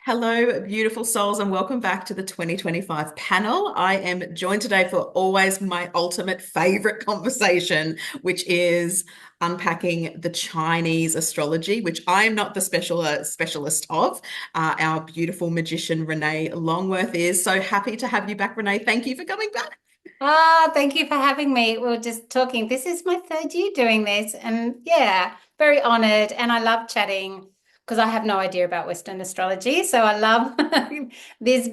Hello, beautiful souls, and welcome back to the 2025 panel. I am joined today for always my ultimate favorite conversation, which is unpacking the Chinese astrology, which I am not the specialist of. Our beautiful magician Renee Longworth is. So happy to have you back, Renee. Thank you for coming back. Thank you for having me. We are just talking. This is my third year doing this, and yeah, very honored. And I love chatting because I have no idea about Western astrology. So I love this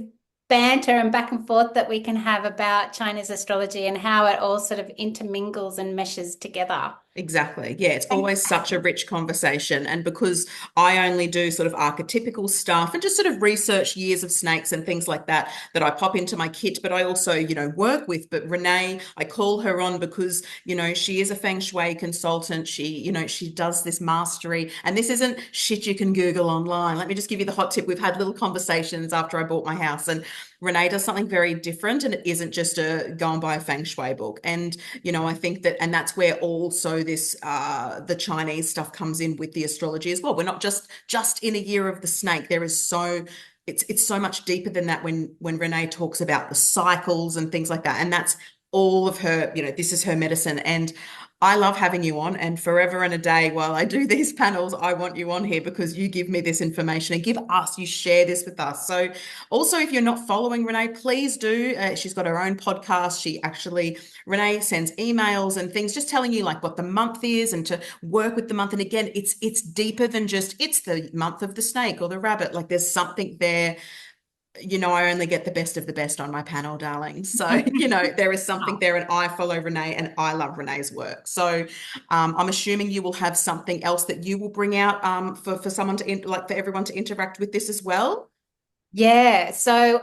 banter and back and forth that we can have about Chinese astrology and how it all sort of intermingles and meshes together. Exactly. Yeah, it's Thanks always for such a having me. rich conversation. And because I only do sort of archetypical stuff and just sort of research years of snakes and things like that, that I pop into my kit, but I also, work with. But Renee, I call her on because, she is a feng shui consultant. She does this mastery. And this isn't shit you can Google online. Let me just give you the hot tip. We've had little conversations after I bought my house, and Renee does something very different, and it isn't just a go and buy a feng shui book. And I think that, and that's where also this the Chinese stuff comes in with the astrology as well. We're not just in a year of the snake. There is so it's so much deeper than that when Renee talks about the cycles and things like that. And that's all of her, this is her medicine. And I love having you on, and forever and a day while I do these panels, I want you on here because you give me this information and you share this with us. So also, if you're not following Renee, please do. She's got her own podcast. Renee sends emails and things just telling you like what the month is and to work with the month. And again, it's deeper than just it's the month of the snake or the rabbit. Like there's something there. I only get the best of the best on my panel, darling. So, there is something Oh, there, and I follow Renee and I love Renee's work. So, I'm assuming you will have something else that you will bring out for someone for everyone to interact with this as well. yeah. So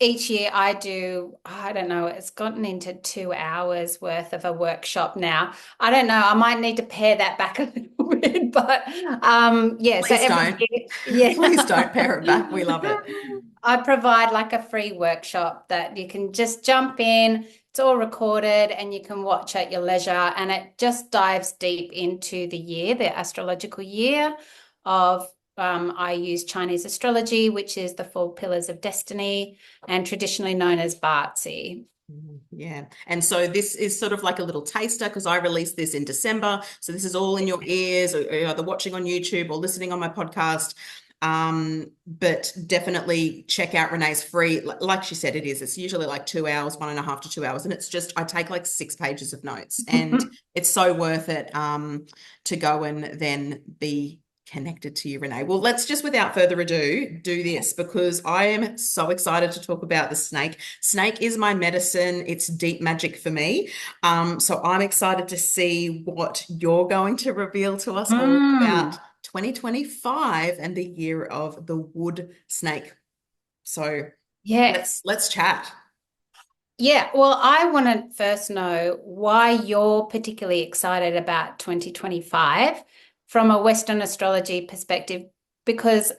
each year I do, I don't know, it's gotten into 2 hours worth of a workshop now. I don't know, I might need to pare that back a little bit, but yeah, so Please every don't. year, Please yeah. don't pare it back. We love it. I provide like a free workshop that you can just jump in. It's all recorded and you can watch at your leisure. And it just dives deep into the year, the astrological year of I use Chinese astrology, which is the four pillars of destiny and traditionally known as Bazi. Yeah. And so this is sort of like a little taster because I released this in December. So this is all in your ears, or either watching on YouTube or listening on my podcast. But definitely check out Renee's free. Like she said, it's usually like 2 hours, 1.5 to 2 hours. And it's just, I take like 6 pages of notes, and it's so worth it to go and then be connected to you, Renee. Well, let's just, without further ado, do this because I am so excited to talk about the snake. Snake is my medicine. It's deep magic for me. So I'm excited to see what you're going to reveal to us all about Mm, 2025 and the year of the wood snake. So let's yes. let's chat. Yeah, well, I want to first know why you're particularly excited about 2025 from a Western astrology perspective, because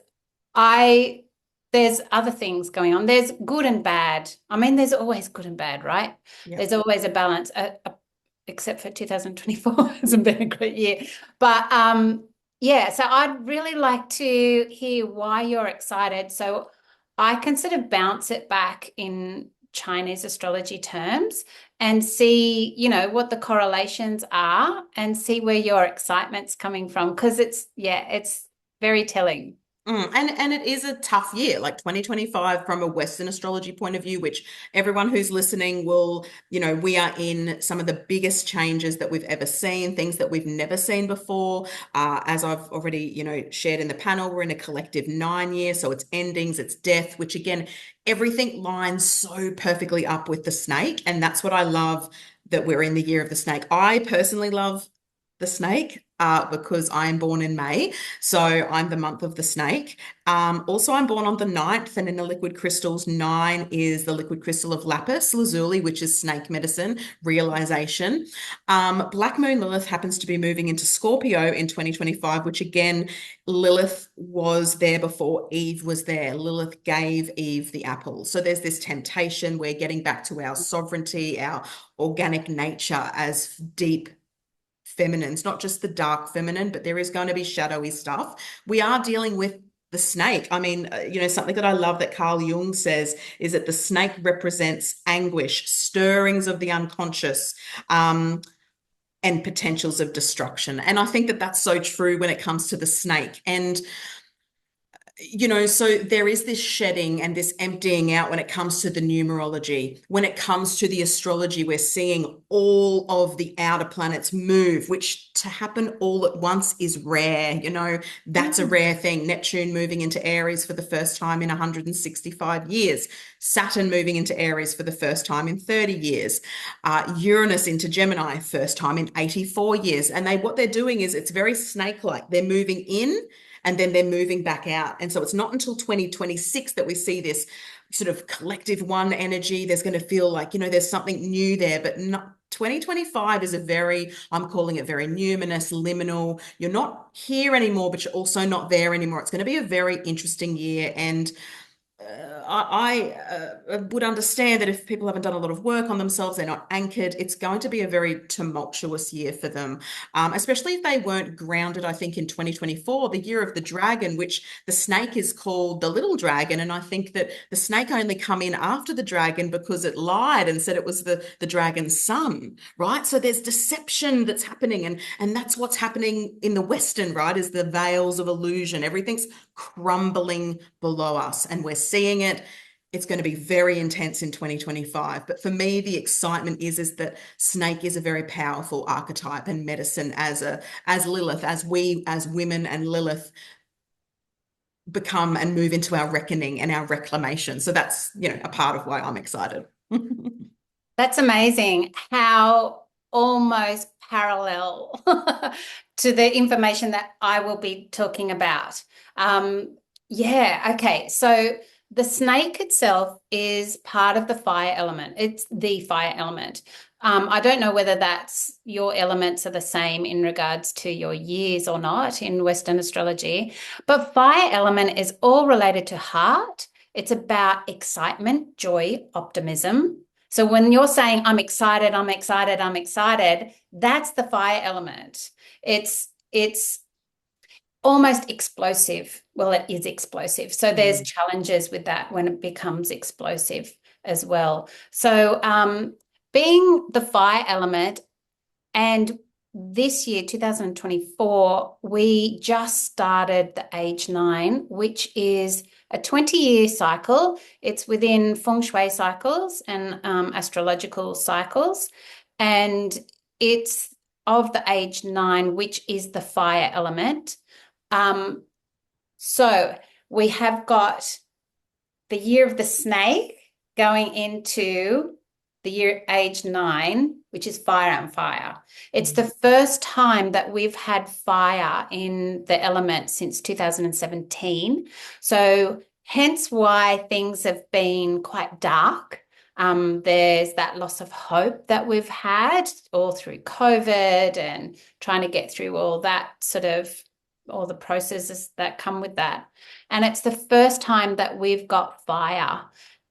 I there's other things going on. There's good and bad. I mean, there's always good and bad, right? Yep. There's always a balance, except for 2024 hasn't been a great year. But yeah, so I'd really like to hear why you're excited. So I can sort of bounce it back in Chinese astrology terms and see, what the correlations are and see where your excitement's coming from. Because it's very telling. And it is a tough year, like 2025 from a Western astrology point of view, which everyone who's listening will, we are in some of the biggest changes that we've ever seen, things that we've never seen before. As I've already, shared in the panel, we're in a collective 9 year, so it's endings, it's death, which again, everything lines so perfectly up with the snake. And that's what I love, that we're in the year of the snake. I personally love the snake because I'm born in May. So I'm the month of the snake. Also, I'm born on the 9th, and in the liquid crystals, 9 is the liquid crystal of lapis lazuli, which is snake medicine, realization. Black Moon Lilith happens to be moving into Scorpio in 2025, which again, Lilith was there before Eve was there. Lilith gave Eve the apple. So there's this temptation. We're getting back to our sovereignty, our organic nature as deep feminines, not just the dark feminine, but there is going to be shadowy stuff. We are dealing with the snake. I mean, something that I love that Carl Jung says is that the snake represents anguish, stirrings of the unconscious, and potentials of destruction. And I think that that's so true when it comes to the snake. And so there is this shedding and this emptying out when it comes to the numerology. When it comes to the astrology, we're seeing all of the outer planets move, which to happen all at once is rare. That's a rare thing. Neptune moving into Aries for the first time in 165 years, Saturn moving into Aries for the first time in 30 years, Uranus into Gemini, first time in 84 years. And what they're doing is it's very snake-like. They're moving in and then they're moving back out. And so it's not until 2026 that we see this sort of collective one energy. There's going to feel like, there's something new there, but not, 2025 is I'm calling it very numinous, liminal. You're not here anymore, but you're also not there anymore. It's going to be a very interesting year. And I would understand that if people haven't done a lot of work on themselves, they're not anchored, it's going to be a very tumultuous year for them, especially if they weren't grounded, I think, in 2024, the year of the dragon, which the snake is called the little dragon. And I think that the snake only come in after the dragon because it lied and said it was the dragon's son, right? So there's deception that's happening. And that's what's happening in the Western, right, is the veils of illusion. Everything's crumbling below us and we're seeing it. It's going to be very intense in 2025. But for me, the excitement is that snake is a very powerful archetype and medicine as Lilith, as we as women and Lilith become and move into our reckoning and our reclamation. So that's, a part of why I'm excited. That's amazing how almost parallel to the information that I will be talking about. Yeah, okay. So the snake itself is part of the fire element. It's the fire element. I don't know whether that's your elements are the same in regards to your years or not in Western astrology, but fire element is all related to heart. It's about excitement, joy, optimism. So when you're saying, I'm excited, I'm excited, I'm excited, that's the fire element. It's almost explosive. Well, it is explosive. So there's challenges with that when it becomes explosive as well. So being the fire element, and this year, 2024, we just started the age 9, which is a 20-year cycle. It's within feng shui cycles and astrological cycles. And it's of the age 9, which is the fire element. So we have got the year of the snake going into the year age 9, which is fire and fire. It's the first time that we've had fire in the element since 2017. So hence why things have been quite dark. There's that loss of hope that we've had all through COVID and trying to get through all that sort of all the processes that come with that. And it's the first time that we've got fire,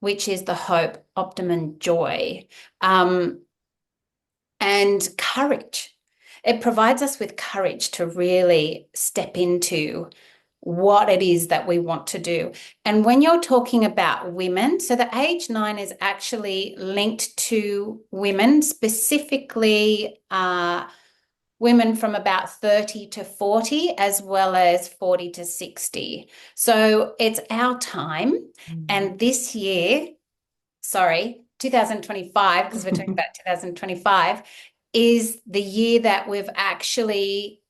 which is the hope, optimism, joy, and courage. It provides us with courage to really step into what it is that we want to do. And when you're talking about women, so the age 9 is actually linked to women, specifically women from about 30 to 40, as well as 40 to 60. So it's our time. And this year, 2025, because we're talking about 2025, is the year that we've actually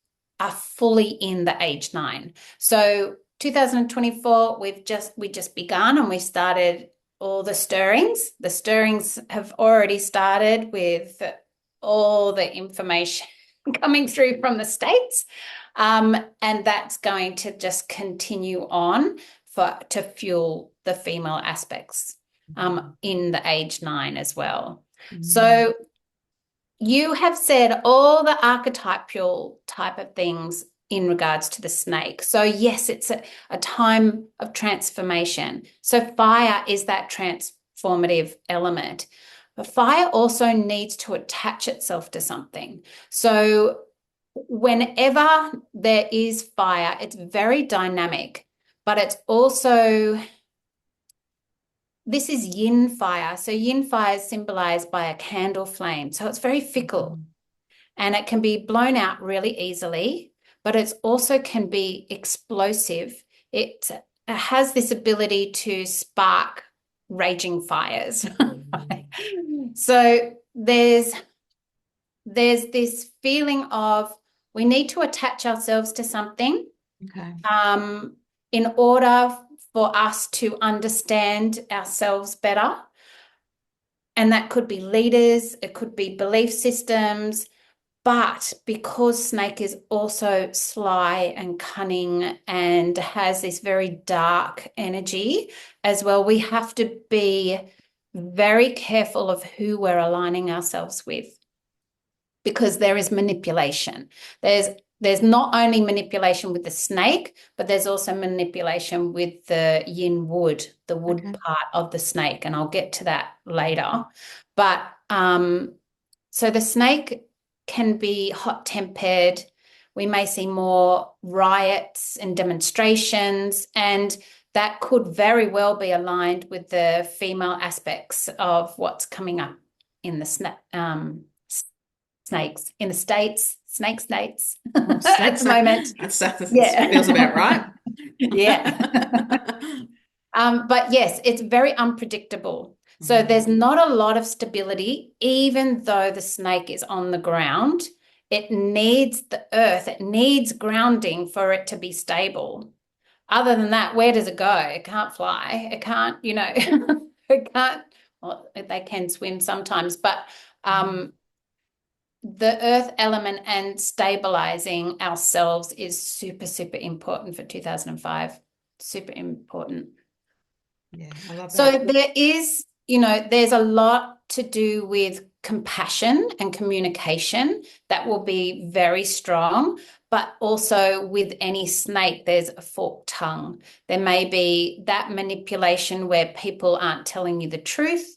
are fully in the age 9. So 2024, we just begun and we started all the stirrings. The stirrings have already started with all the information coming through from the States. And that's going to just continue on to fuel the female aspects in the age 9 as well. So you have said all the archetypal type of things in regards to the snake. So yes, it's a time of transformation. So fire is that transformative element. But fire also needs to attach itself to something. So whenever there is fire, it's very dynamic. but it's also, this is yin fire. So yin fire is symbolized by a candle flame. So it's very fickle and it can be blown out really easily, but it also can be explosive. It has this ability to spark raging fires. So there's this feeling of we need to attach ourselves to something Okay. in order for us to understand ourselves better. And that could be leaders, it could be belief systems, but because snake is also sly and cunning and has this very dark energy as well, we have to be very careful of who we're aligning ourselves with, because there is manipulation. There's not only manipulation with the snake, but there's also manipulation with the Yin Wood, the wood part of the snake, and I'll get to that later. But so the snake can be hot-tempered. We may see more riots and demonstrations, and that could very well be aligned with the female aspects of what's coming up in the snakes in the States, snake states at the moment. That feels about right. Yeah. But yes, it's very unpredictable. So there's not a lot of stability, even though the snake is on the ground. It needs the earth, it needs grounding for it to be stable. Other than that, where does it go? It can't fly. It can't, it can't, well, they can swim sometimes, but the earth element and stabilizing ourselves is super, super important for 2005. Super important. Yeah, I love So that. there is, there's a lot to do with compassion and communication that will be very strong, but also with any snake, there's a forked tongue. There may be that manipulation where people aren't telling you the truth,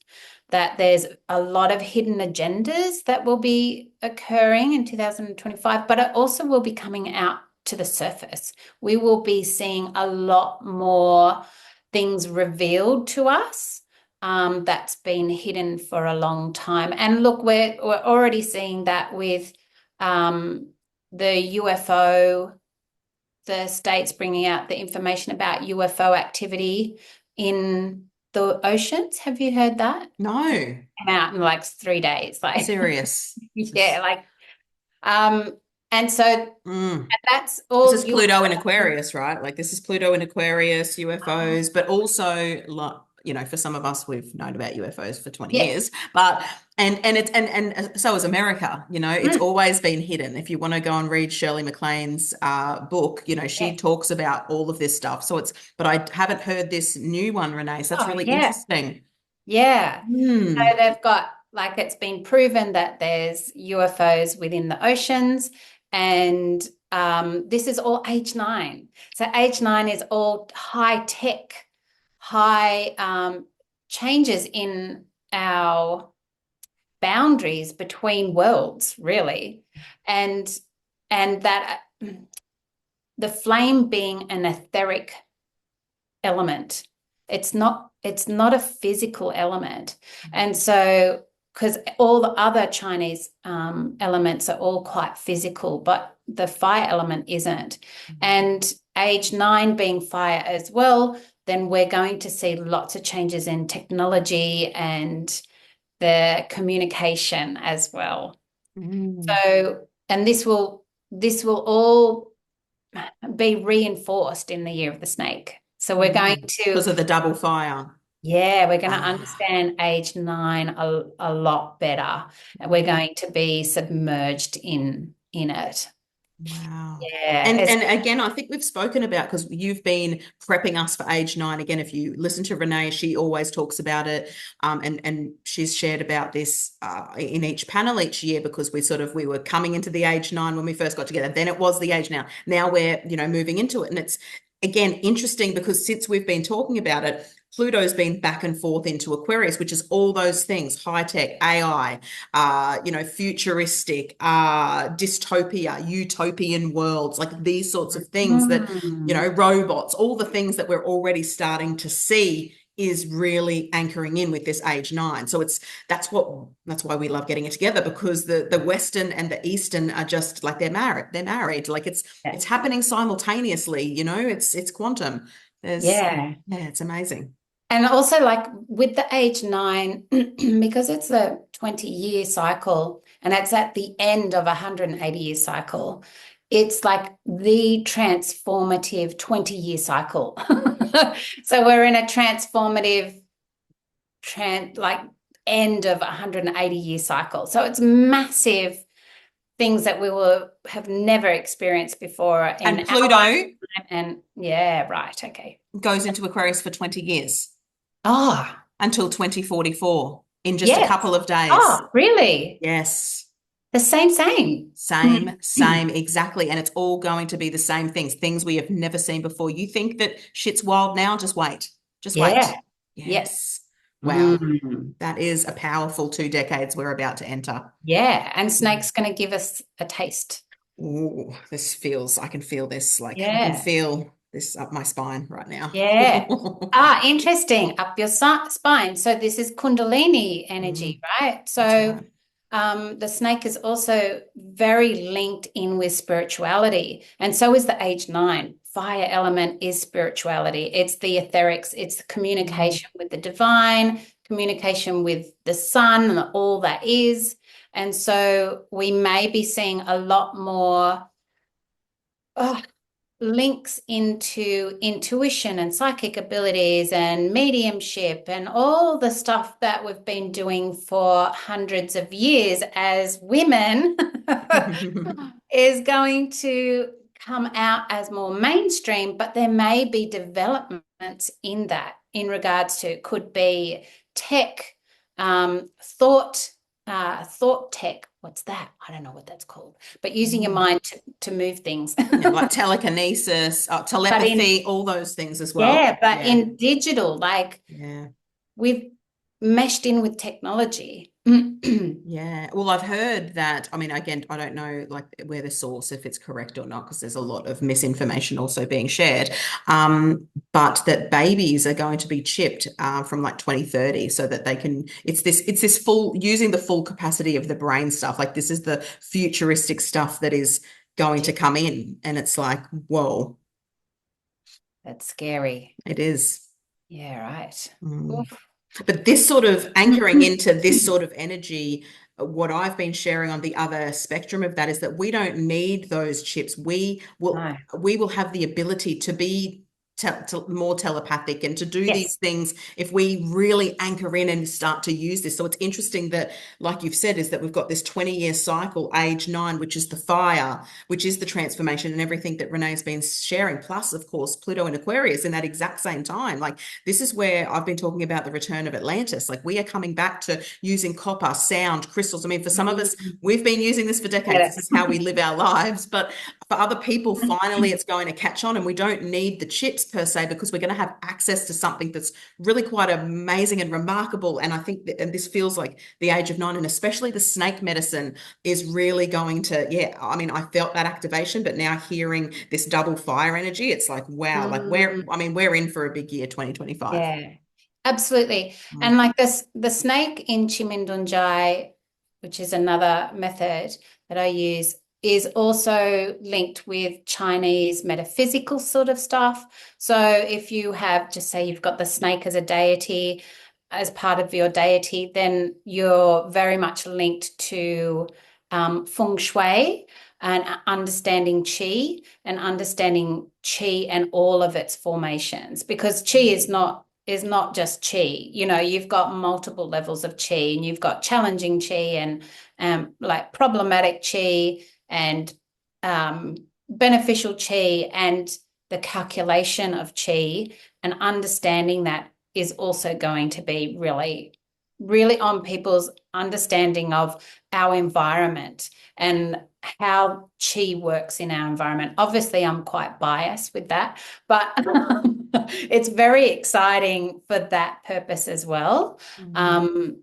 that there's a lot of hidden agendas that will be occurring in 2025, but it also will be coming out to the surface. We will be seeing a lot more things revealed to us that's been hidden for a long time. And look, we're already seeing that with the UFO, the states bringing out the information about UFO activity in the oceans. Have you heard that? No. Came out in like 3 days. Serious. Yeah, like and so that's This all is Pluto in Aquarius, right? Like this is Pluto in Aquarius, UFOs, but also like, for some of us, we've known about UFOs for 20 yeah. years, but and so is America, it's always been hidden. If you want to go and read Shirley MacLaine's book, she talks about all of this stuff. But I haven't heard this new one, Renee. So that's really Yeah. interesting. Yeah. So they've got, like, it's been proven that there's UFOs within the oceans, and this is all age 9. So age 9 is all high tech, high changes in our boundaries between worlds, really. And that the flame being an etheric element. It's not a physical element. And so, because all the other Chinese elements are all quite physical, but the fire element isn't. And age 9 being fire as well, then we're going to see lots of changes in technology and the communication as well. So, and this will all be reinforced in the year of the snake. So we're going because to, of the double fire. yeah, we're going to understand age 9 a lot better. And we're going to be submerged in it. Wow. Yeah. And again, I think we've spoken about, because you've been prepping us for age 9. Again, if you listen to Renee, she always talks about it. And she's shared about this in each panel each year, because we were coming into the age 9 when we first got together. Then it was the age now. Now we're, moving into it. And it's, again, interesting because since we've been talking about it, Pluto's been back and forth into Aquarius, which is all those things, high tech, AI, futuristic, dystopia, utopian worlds, like these sorts of things that, Mm. robots, all the things that we're already starting to see is really anchoring in with this age 9. So that's why we love getting it together, because the Western and the Eastern are just like they're married. Like Yeah. it's happening simultaneously, it's quantum. Yeah. Yeah, it's amazing. And also, like with the age 9, because it's a 20-year cycle and it's at the end of a 180-year cycle, it's like the transformative 20-year cycle. So we're in a transformative like end of a 180-year cycle. So it's massive things that we will have never experienced before in And our Pluto lifetime. And yeah, right. Okay. goes into Aquarius for 20 years Oh, until 2044 in just a yes. couple of days. Oh, really? Yes. The same, same. Same, exactly. And it's all going to be the same things we have never seen before. You think that shit's wild now? Just wait. Just wait. Yeah. Yeah. Yes. Wow. Mm. That is a powerful 2 decades we're about to enter. Yeah. And Snake's going to give us a taste. Ooh, I can feel this. Like I can Yeah. feel this up my spine right now. Yeah. Ah, interesting. Up your spine. So this is Kundalini Mm, energy, right? that's So right. the snake is also very linked in with spirituality. And so is the age 9. Fire element is spirituality. It's the etherics, it's the Mm. communication with the divine, communication with the sun and all that is. And so we may be seeing a lot more oh, links into intuition and psychic abilities and mediumship and all the stuff that we've been doing for hundreds of years as women is going to come out as more mainstream, but there may be developments in that in regards to could be tech, thought, thought tech. What's that? I don't know what that's called, but using your Mm. mind to move things. Yeah, like telekinesis, But in telepathy, all those things as well. yeah, but Yeah. in digital, like Yeah. we've meshed in with technology. Yeah. Well, I've heard that. I mean, again, I don't know like where the source, if it's correct or not, because there's a lot of misinformation also being shared. But that babies are going to be chipped from like 2030 so that they can, it's this full, using the full capacity of the brain stuff. Like this is the futuristic stuff that is going to come in. And it's like, whoa, That's scary. it is. Yeah, right. Mm. Oof. But this sort of anchoring into this sort of energy, what I've been sharing on the other spectrum of that is that we don't need those chips. We will No. we will have the ability to be more telepathic and to do Yes. these things if we really anchor in and start to use this. So it's interesting that, like you've said, is that we've got this 20-year cycle, age 9, which is the fire, which is the transformation and everything that Renee's been sharing. Plus, of course, Pluto and Aquarius in that exact same time. Like this is where I've been talking about the return of Atlantis. Like we are coming back to using copper, sound, crystals. I mean, for some of us, Mm. we've been using this for decades. Get This is how we live our lives. But for other people, finally, it. it's going to catch on, and we don't need the chips per se because we're going to have access to something that's really quite amazing and remarkable. And I think that, and this feels like the age of 9, and especially the snake medicine is really going to, yeah, I mean, I felt that activation, but now hearing this double fire energy, it's like, wow, like Mm. we're in for a big year, 2025. Yeah, absolutely. Mm. And like this, the snake in Chimendunjai, which is another method that I use, is also linked with Chinese metaphysical sort of stuff. So if you have, just say you've got the snake as a deity, as part of your deity, then you're very much linked to feng shui and understanding qi and all of its formations, because qi is not just qi. You've got multiple levels of qi, and you've got challenging qi and like problematic qi and beneficial qi, and the calculation of qi and understanding that is also going to be really, really on people's understanding of our environment and how chi works in our environment. Obviously, I'm quite biased with that, but It's very exciting for that purpose as well. Mm. Um,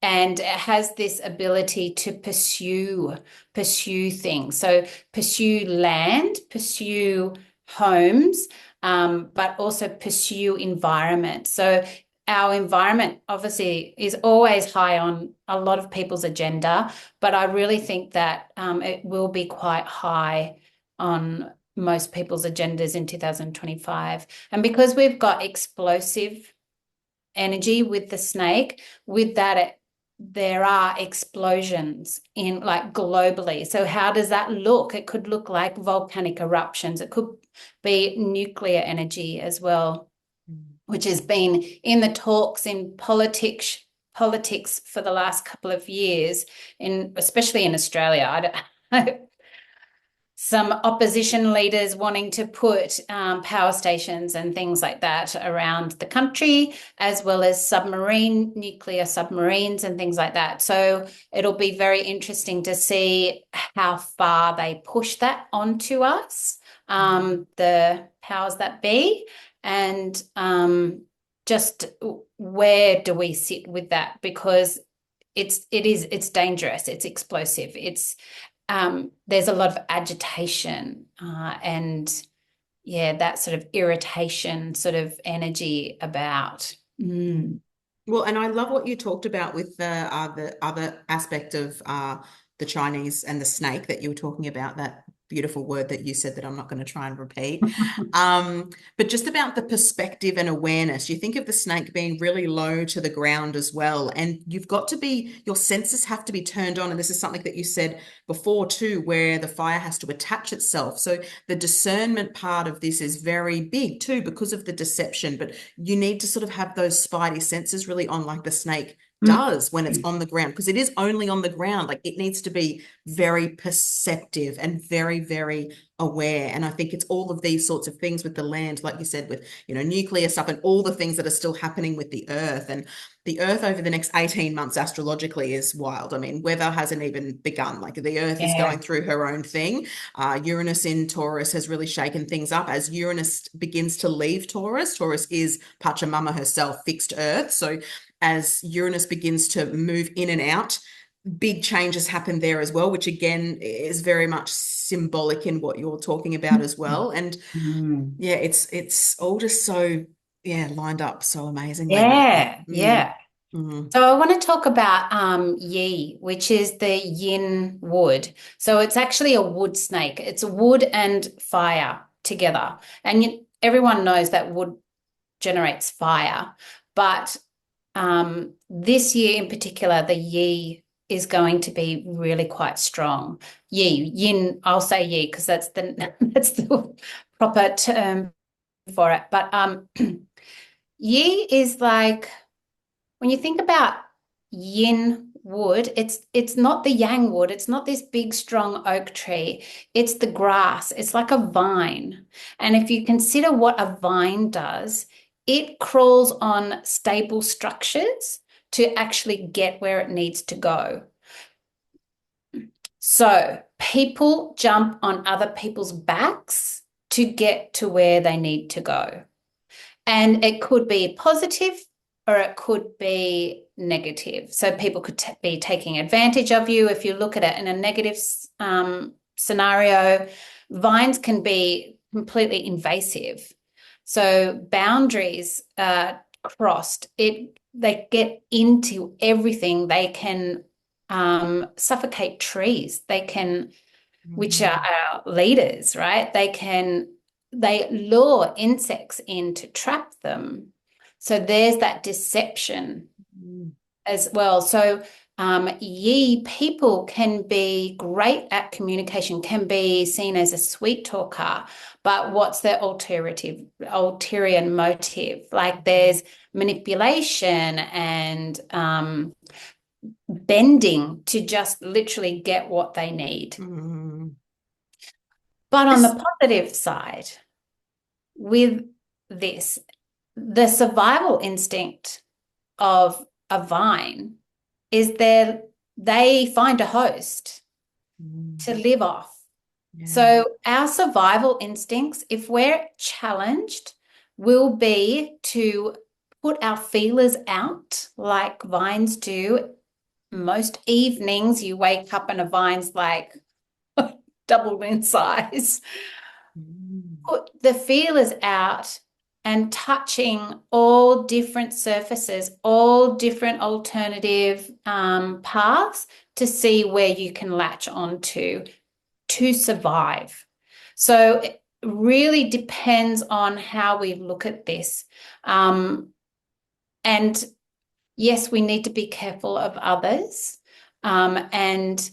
and it has this ability to pursue things. So pursue land, pursue homes, but also pursue environment. So our environment obviously is always high on a lot of people's agenda, but I really think that it will be quite high on most people's agendas in 2025. And because we've got explosive energy with the snake, with that, there are explosions in like globally. So how does that look? It could look like volcanic eruptions. It could be nuclear energy as well, which has been in the talks in politics for the last couple of years, in especially in Australia. Some opposition leaders wanting to put power stations and things like that around the country, as well as nuclear submarines and things like that. So it'll be very interesting to see how far they push that onto us, the powers that be, and just where do we sit with that? Because it's dangerous, it's explosive, there's a lot of agitation and yeah, that sort of irritation sort of energy about. Well, and I love what you talked about with the other aspect of the Chinese and the snake that you were talking about, that beautiful word that you said that I'm not going to try and repeat. But just about the perspective and awareness, you think of the snake being really low to the ground as well. And you've got to be, your senses have to be turned on. And this is something that you said before too, where the fire has to attach itself. So the discernment part of this is very big too, because of the deception. But you need to sort of have those spidey senses really on, like the snake does when it's on the ground, because it is only on the ground. Like it needs to be very perceptive and very, very aware. And I think it's all of these sorts of things with the land, like you said, with, nuclear stuff and all the things that are still happening with the earth. And the earth over the next 18 months astrologically is wild. I mean, weather hasn't even begun. Like the earth is going through her own thing. Uranus in Taurus has really shaken things up. As Uranus begins to leave Taurus, Taurus is Pachamama herself, fixed earth. So as Uranus begins to move in and out, big changes happen there as well, which again is very much symbolic in what you're talking about as well. And yeah, it's all just so lined up so amazingly. Yeah, Mm, yeah. mm, So I want to talk about Yi, which is the Yin Wood. So it's actually a wood snake. It's wood and fire together. And everyone knows that wood generates fire. But this year in particular, the Yi is going to be really quite strong. Yin, I'll say Yi because that's the that's the proper term for it. But Yi is like, when you think about yin wood, it's not the yang wood, it's not this big strong oak tree, it's the grass, it's like a vine. And if you consider what a vine does, it crawls on stable structures to actually get where it needs to go. So people jump on other people's backs to get to where they need to go. And it could be positive or it could be negative. So people could be taking advantage of you. If you look at it in a negative scenario, vines can be completely invasive. So boundaries crossed. They get into everything. They can suffocate trees. They can, which are our leaders, right? They lure insects in to trap them. So there's that deception as well. So Yi people can be great at communication, can be seen as a sweet talker, but what's their ulterior motive? Like there's manipulation and bending to just literally get what they need. But on This, the positive side, with this, the survival instinct of a vine is they find a host to live off. yeah. So our survival instincts, if we're challenged will be to put our feelers out like vines do. Most evenings you wake up and a vine's like doubled in size. Mm. Put the feelers out and touching all different surfaces, all different alternative paths to see where you can latch onto to survive. So it really depends on how we look at this. And yes, we need to be careful of others, and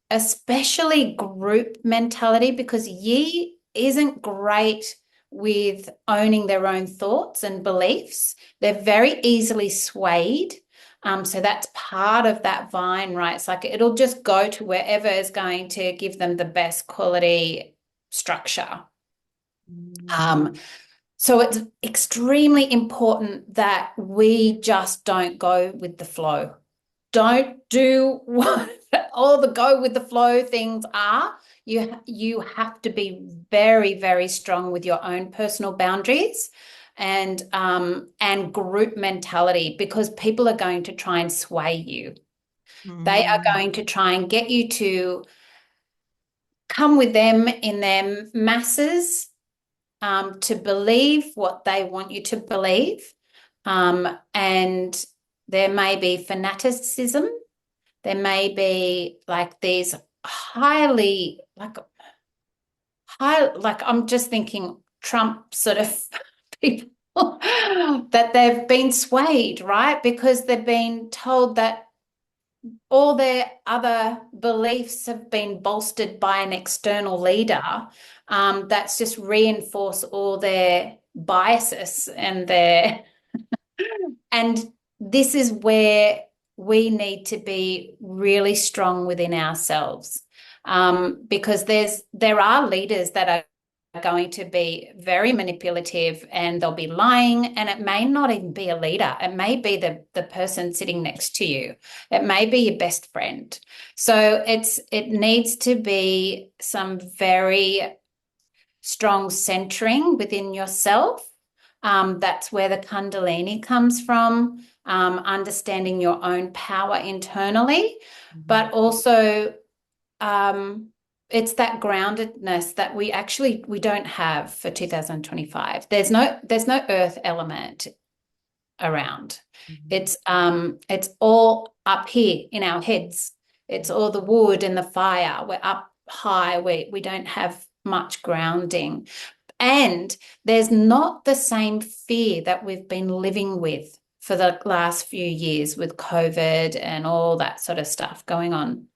especially group mentality, because Yi isn't great with owning their own thoughts and beliefs. They're very easily swayed. So that's part of that vine, right? It's like it'll just go to wherever is going to give them the best quality structure. Mm. Um, so it's extremely important that we just don't go with the flow. Don't do what all the go with the flow things are. You have to be very, very strong with your own personal boundaries and group mentality, because people are going to try and sway you. They are Mm. going to try and get you to come with them in their masses, to believe what they want you to believe. And there may be fanaticism. There may be like these highly, like I'm just thinking Trump sort of people that they've been swayed, right? Because they've been told that all their other beliefs have been bolstered by an external leader, that's just reinforced all their biases and this is where we need to be really strong within ourselves, because there are leaders that are going to be very manipulative and they'll be lying, and it may not even be a leader. It may be the person sitting next to you. It may be your best friend. So it needs to be some very strong centering within yourself. That's where the Kundalini comes from, understanding your own power internally, but also it's that groundedness that we don't have for 2025. There's no earth element around. Mm. It's all up here in our heads. It's all the wood and the fire. We're up high. We don't have much grounding. And there's not the same fear that we've been living with for the last few years with COVID and all that sort of stuff going on.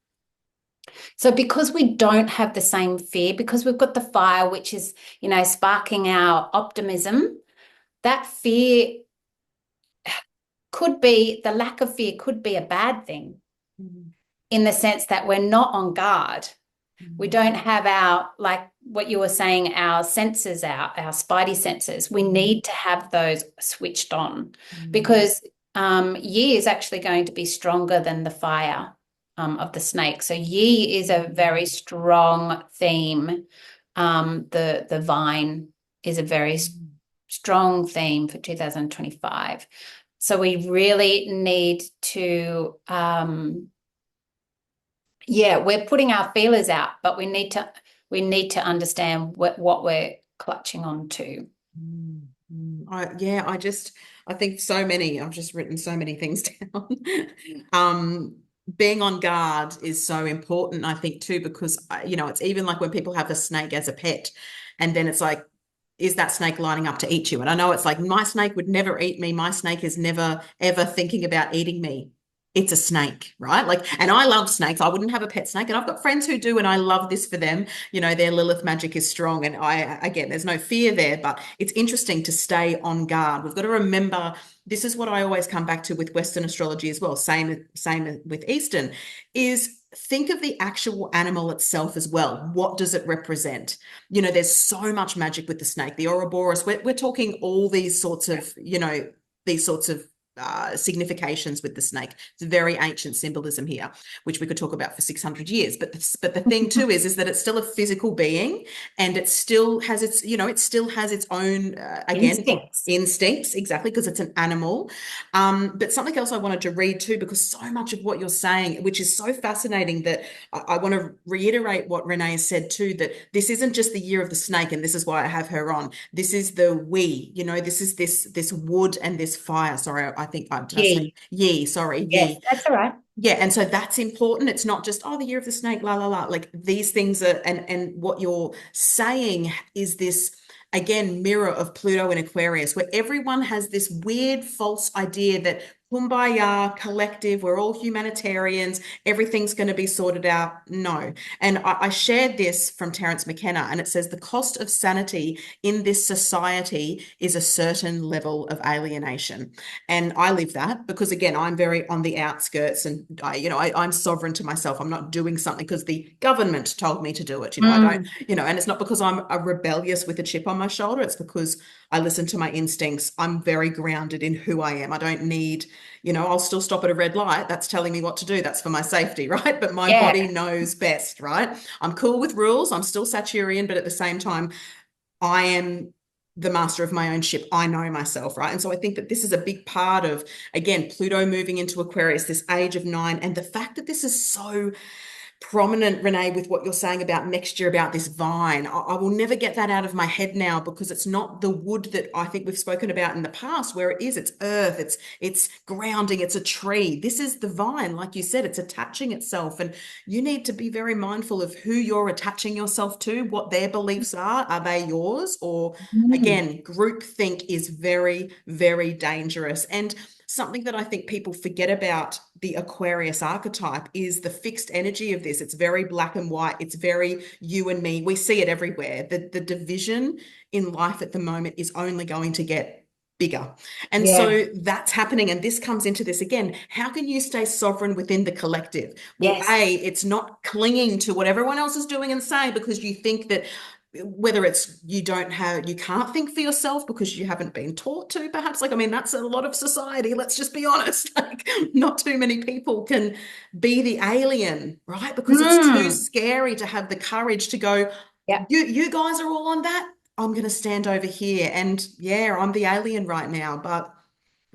So because we don't have the same fear, because we've got the fire, which is, sparking our optimism, that fear the lack of fear could be a bad thing, Mm. in the sense that we're not on guard. We Mm. don't have like what you were saying, our senses, our spidey senses. We need to have those switched on, Mm. because Yi is actually going to be stronger than the fire of the snake. So Yi is a very strong theme. The vine is a very strong theme for 2025. So we really need to we're putting our feelers out, but we need to understand what we're clutching on to. Mm. Mm. I think I've just written so many things down. Um, Being on guard is so important, I think, too, because, it's even like when people have a snake as a pet, and then it's like, is that snake lining up to eat you? And I know it's like, my snake would never eat me. My snake is never, ever thinking about eating me. It's a snake, right? Like, and I love snakes. I wouldn't have a pet snake. And I've got friends who do, and I love this for them. Their Lilith magic is strong. And again, there's no fear there, but it's interesting to stay on guard. We've got to remember, this is what I always come back to with Western astrology as well. Same with Eastern, is think of the actual animal itself as well. What does it represent? There's so much magic with the snake, the Ouroboros. We're talking all these sorts of significations with the snake. It's very ancient symbolism here, which we could talk about for 600 years. But the thing too is that it's still a physical being, and it still has its, it still has its own, again, Instincts. instincts, exactly, because it's an animal. But something else I wanted to read too, because so much of what you're saying, which is so fascinating, that I want to reiterate what Renee said too, that this isn't just the year of the snake, and this is why I have her on. This is the we, this is this wood and this fire. Sorry, I think did I say Ye. ye? Sorry, Yes, ye. that's all right. Yeah, and so that's important. It's not just, oh, the year of the snake, la la la. Like these things are, and what you're saying is this, again, mirror of Pluto in Aquarius, where everyone has this weird false idea that kumbaya, collective, we're all humanitarians, everything's going to be sorted out. No. And I shared this from Terence McKenna, and it says the cost of sanity in this society is a certain level of alienation. And I live that because, again, I'm very on the outskirts, and I'm sovereign to myself. I'm not doing something because the government told me to do it. I don't, Mm, and it's not because I'm a rebellious with a chip on my shoulder. It's because I listen to my instincts. I'm very grounded in who I am. I don't need, I'll still stop at a red light. That's telling me what to do. That's for my safety, right? But my body yeah. knows best, right? I'm cool with rules. I'm still Saturnian, but at the same time, I am the master of my own ship. I know myself, right? And so I think that this is a big part of, again, Pluto moving into Aquarius, this age of 9, and the fact that this is so prominent, Renee, with what you're saying about next year about this vine. I will never get that out of my head now, because it's not the wood that I think we've spoken about in the past, where it's earth, it's grounding, it's a tree. This is the vine, like you said, it's attaching itself, and you need to be very mindful of who you're attaching yourself to, what their beliefs are. Are they yours? Or Mm, again, groupthink is very, very dangerous. And something that I think people forget about the Aquarius archetype is the fixed energy of this. It's very black and white. It's very you and me. We see it everywhere. The division in life at the moment is only going to get bigger. And yeah. so that's happening. And this comes into this again. How can you stay sovereign within the collective? Well, Yes. A, it's not clinging to what everyone else is doing and saying because you think that, whether it's you can't think for yourself because you haven't been taught to, perhaps. Like, I mean, that's a lot of society, let's just be honest. Like, not too many people can be the alien, right? Because it's too Mm, scary to have the courage to go, yeah. you guys are all on that, I'm going to stand over here, and yeah, I'm the alien right now, but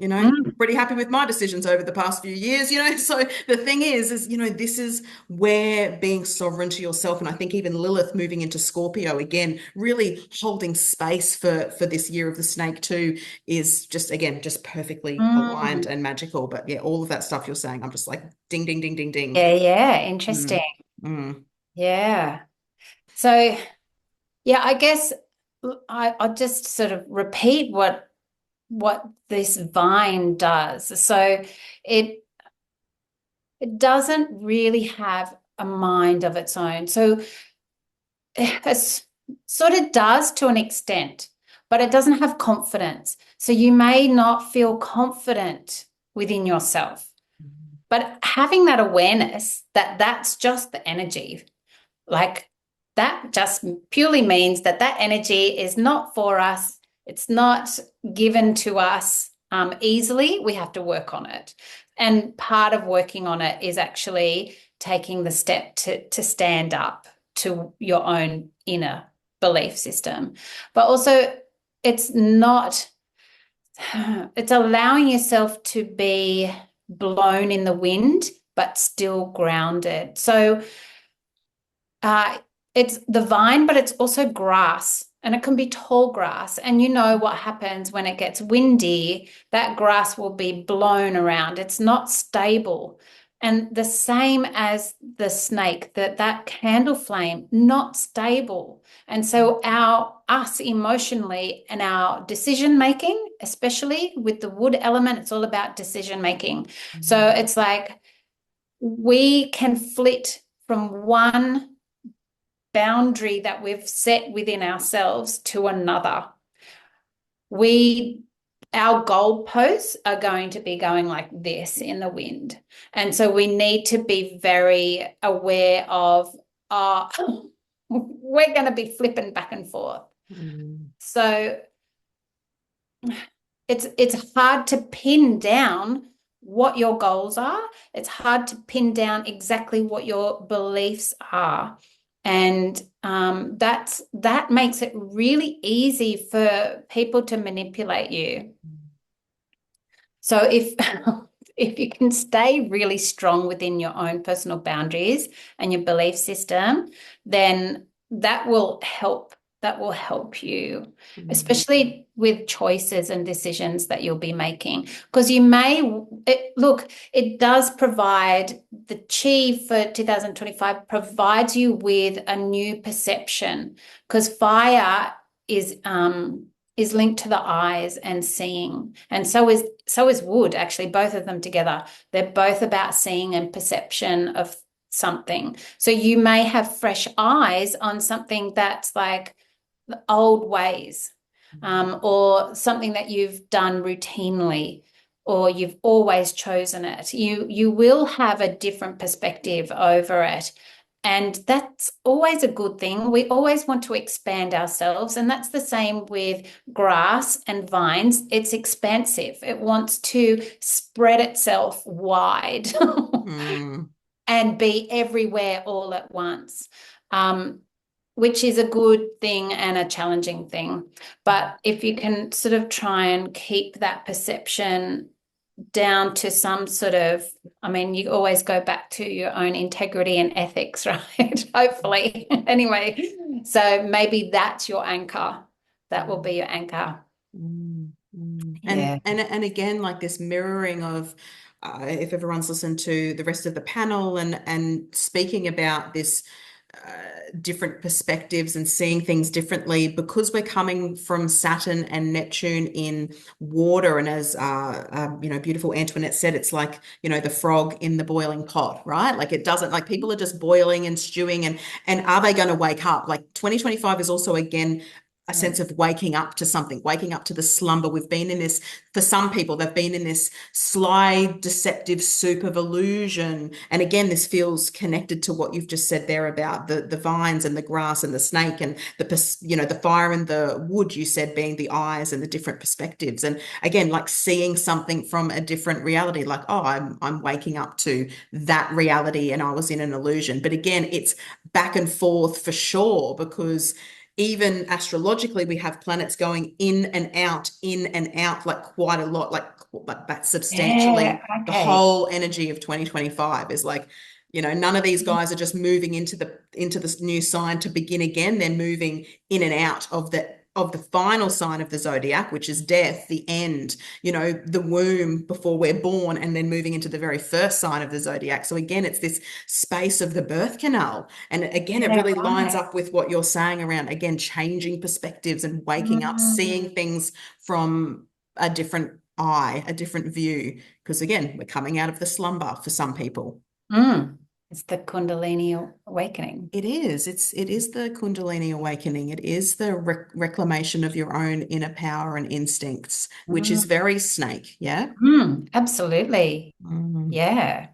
Mm, pretty happy with my decisions over the past few years. So the thing is, this is where being sovereign to yourself, and I think even Lilith moving into Scorpio again, really holding space for this year of the snake too, is just, again, just perfectly aligned mm. and magical. But yeah, all of that stuff you're saying, I'm just like ding, ding, ding, ding, ding. Yeah, yeah. Interesting. Mm, mm, Yeah. So, yeah, I guess I'll just sort of repeat what this vine does. So it it doesn't really have a mind of its own. So it sort of does to an extent, but it doesn't have confidence. So you may not feel confident within yourself. But having that awareness that that's just the energy, like that just purely means that that energy is not for us. It's not given to us easily. We have to work on it. And part of working on it is actually taking the step to stand up to your own inner belief system. But also, it's not, it's allowing yourself to be blown in the wind, but still grounded. So, uh, it's the vine, but it's also grass, and it can be tall grass. And you know what happens when it gets windy, that grass will be blown around. It's not stable. And the same as the snake, that candle flame, not stable. And so us emotionally and our decision making, especially with the wood element, it's all about decision making. So mm, it's like we can flit from one boundary that we've set within ourselves to another. We Our goalposts are going to be going like this in the wind. And so we need to be very aware of uh, we're going to be flipping back and forth. mm, So it's hard to pin down what your goals are. It's hard to pin down exactly what your beliefs are. And that makes it really easy for people to manipulate you. So if if you can stay really strong within your own personal boundaries and your belief system, then that will help you, Mm. especially with choices and decisions that you'll be making. Because look, it does provide the chi for 2025 provides you with a new perception because fire is linked to the eyes and seeing. And so is wood, actually, both of them together. They're both about seeing and perception of something. So you may have fresh eyes on something that's like the old ways, or something that you've done routinely, or you've always chosen it. You will have a different perspective over it. And that's always a good thing. We always want to expand ourselves. And that's the same with grass and vines. It's expansive. It wants to spread itself wide Mm. and be everywhere all at once, which is a good thing and a challenging thing. But if you can sort of try and keep that perception down to some sort of, I mean, you always go back to your own integrity and ethics, right? Hopefully. Anyway, so maybe that's your anchor. That will be your anchor. Mm, mm. Yeah. And again, like this mirroring of if everyone's listened to the rest of the panel and speaking about this different perspectives and seeing things differently because we're coming from Saturn and Neptune in water, and as beautiful Antoinette said, it's like the frog in the boiling pot, right? Like it doesn't like people are just boiling and stewing, and are they going to wake up? Like 2025 is also again a sense of waking up to something, waking up to the slumber. We've been in this, for some people, they've been in this sly, deceptive soup of illusion. And again, this feels connected to what you've just said there about the vines and the grass and the snake and the fire and the wood, you said being the eyes and the different perspectives. And again, like seeing something from a different reality, like, oh, I'm waking up to that reality and I was in an illusion. But again, it's back and forth for sure, because even astrologically, we have planets going in and out, like quite a lot, like that's Yeah. substantially the Okay. whole energy of 2025 is like, none of these guys are just moving into this new sign to begin again. They're moving in and out of the final sign of the zodiac, which is death, the end, the womb before we're born, and then moving into the very first sign of the zodiac. So again, it's this space of the birth canal. And again, it Yeah, really lines right. up with what you're saying around, again, changing perspectives and waking up, seeing Mm. things from a different eye, a different view. Because again, we're coming out of the slumber for some people. Mm. It's the Kundalini awakening. It is the Kundalini awakening. It is the reclamation of your own inner power and instincts, which is Mm. very snake. Yeah. Absolutely. Mm. Yeah. And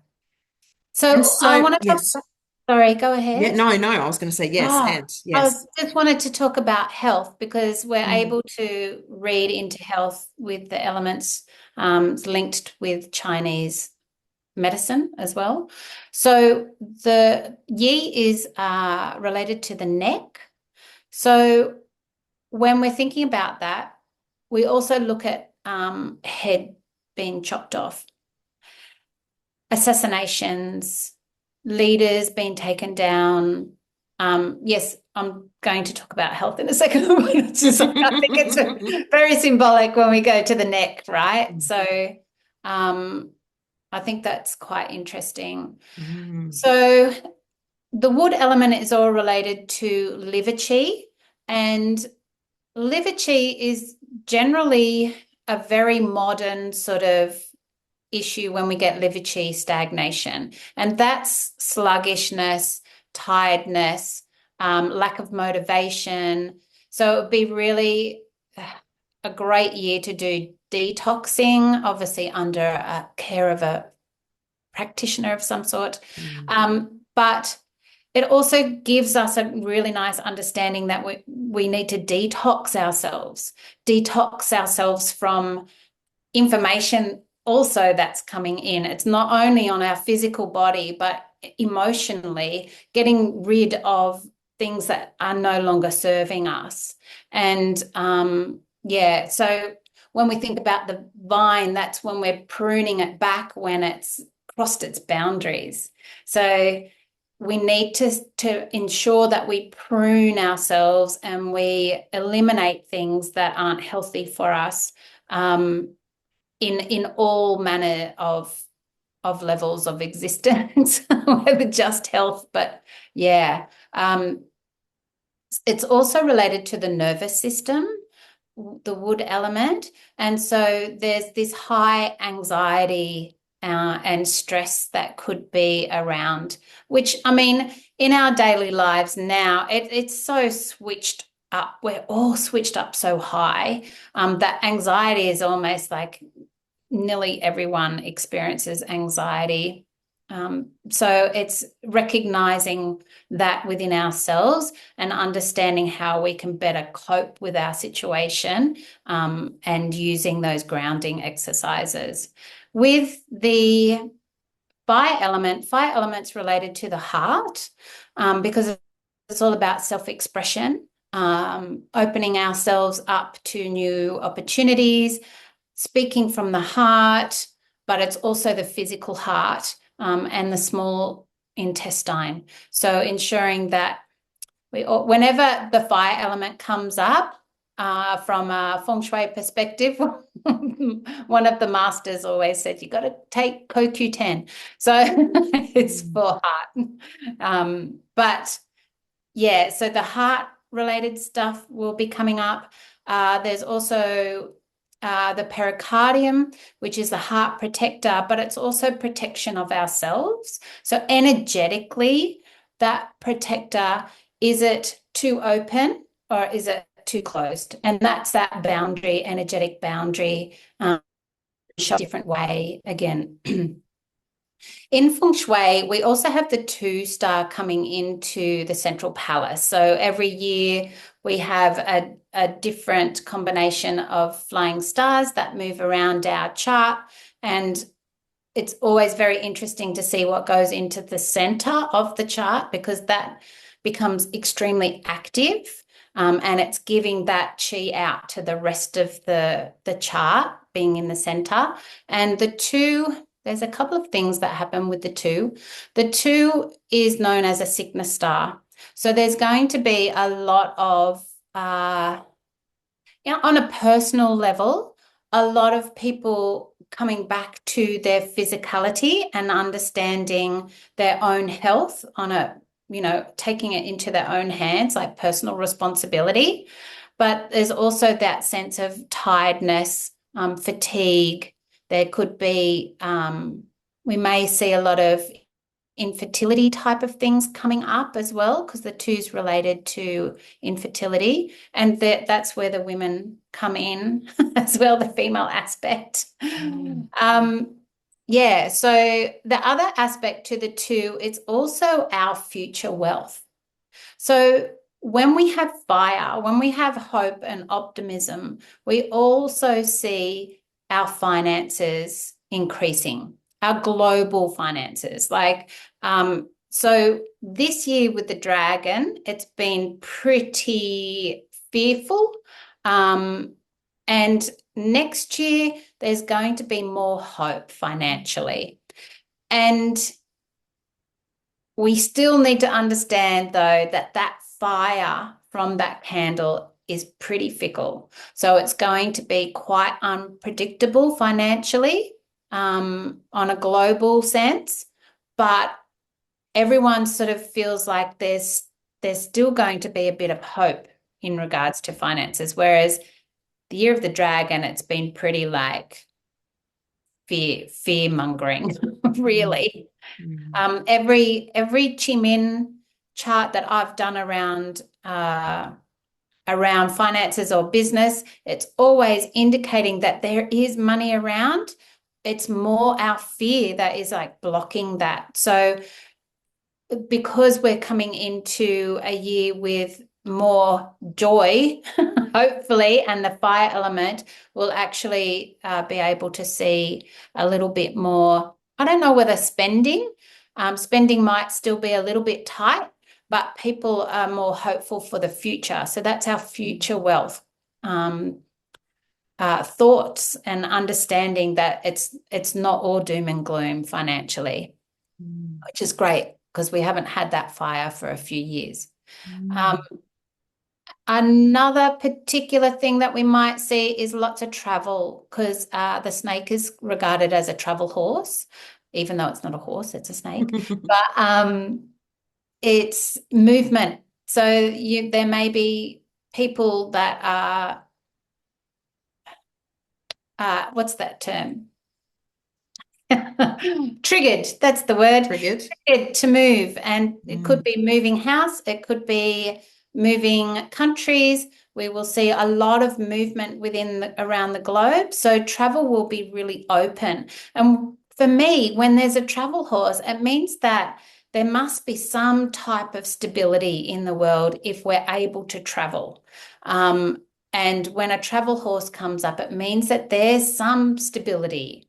So I so, want to talk yes. about, sorry, go Yeah, ahead. no, I was going to say yes, Ah, and I yes. just wanted to talk about health because we're Mm. able to read into health with the elements, linked with Chinese medicine as well. So the yi is related to the neck. So when we're thinking about that, we also look at head being chopped off, assassinations, leaders being taken down. Yes, I'm going to talk about health in a second. I think it's very symbolic when we go to the neck, right? So um, I think that's quite interesting. Mm. So the wood element is all related to liver chi, and liver chi is generally a very modern sort of issue when we get liver chi stagnation, and that's sluggishness, tiredness, lack of motivation. So it would be really a great year to do detoxing, obviously under care of a practitioner of some sort. Mm. But it also gives us a really nice understanding that we need to detox ourselves from information also that's coming in. It's not only on our physical body, but emotionally, getting rid of things that are no longer serving us. And yeah, so when we think about the vine, that's when we're pruning it back when it's crossed its boundaries. So we need to ensure that we prune ourselves and we eliminate things that aren't healthy for us, in all manner of levels of existence, whether just health, but yeah. It's also related to the nervous system, the wood element. And so there's this high anxiety and stress that could be around, which, I mean, in our daily lives now, it's so switched up. We're all switched up so high, that anxiety is almost like nearly everyone experiences anxiety. So it's recognizing that within ourselves and understanding how we can better cope with our situation, and using those grounding exercises. With the fire element's related to the heart, because it's all about self-expression, opening ourselves up to new opportunities, speaking from the heart, but it's also the physical heart, and the small intestine. So ensuring that whenever the fire element comes up, from a feng shui perspective, one of the masters always said, you got to take CoQ10. So it's for heart. But yeah, so the heart related stuff will be coming up. There's also the pericardium, which is the heart protector, but it's also protection of ourselves. So energetically, that protector, is it too open or is it too closed? And that's that boundary, energetic boundary, show a different way again. In feng shui, we also have the two star coming into the central palace. So every year we have a different combination of flying stars that move around our chart. And it's always very interesting to see what goes into the center of the chart, because that becomes extremely active. And it's giving that chi out to the rest of the chart being in the center. And the two, there's a couple of things that happen with the two. The two is known as a sickness star. So there's going to be a lot of, on a personal level, a lot of people coming back to their physicality and understanding their own health on a, taking it into their own hands, like personal responsibility. But there's also that sense of tiredness, fatigue. There could be, we may see a lot of infertility type of things coming up as well, because the two's related to infertility, and that's where the women come in as well, the female aspect. Yeah, so the other aspect to the two, it's also our future wealth. So when we have fire, when we have hope and optimism, we also see our finances increasing, our global finances. So this year with the dragon, it's been pretty fearful. And next year, there's going to be more hope financially. And we still need to understand, though, that fire from that candle is pretty fickle. So it's going to be quite unpredictable financially, on a global sense, but everyone sort of feels like there's still going to be a bit of hope in regards to finances, whereas the year of the dragon, it's been pretty like fear mongering, really. Every Chimin chart that I've done around finances or business, it's always indicating that there is money around. It's more our fear that is like blocking that. So because we're coming into a year with more joy, hopefully, and the fire element will actually be able to see a little bit more. I don't know whether spending might still be a little bit tight, but people are more hopeful for the future. So that's our future wealth. Thoughts and understanding that it's not all doom and gloom financially, Mm. which is great because we haven't had that fire for a few years. Um, Mm. Another particular thing that we might see is lots of travel because the snake is regarded as a travel horse, even though it's not a horse, it's a snake. But it's movement. So there may be people that are, what's that term? Triggered, that's the word. Triggered. Triggered to move. And it could Mm. be moving house, it could be moving countries. We will see a lot of movement around the globe. So travel will be really open. And for me, when there's a travel horse, it means that there must be some type of stability in the world if we're able to travel. Um, and when a travel horse comes up, it means that there's some stability,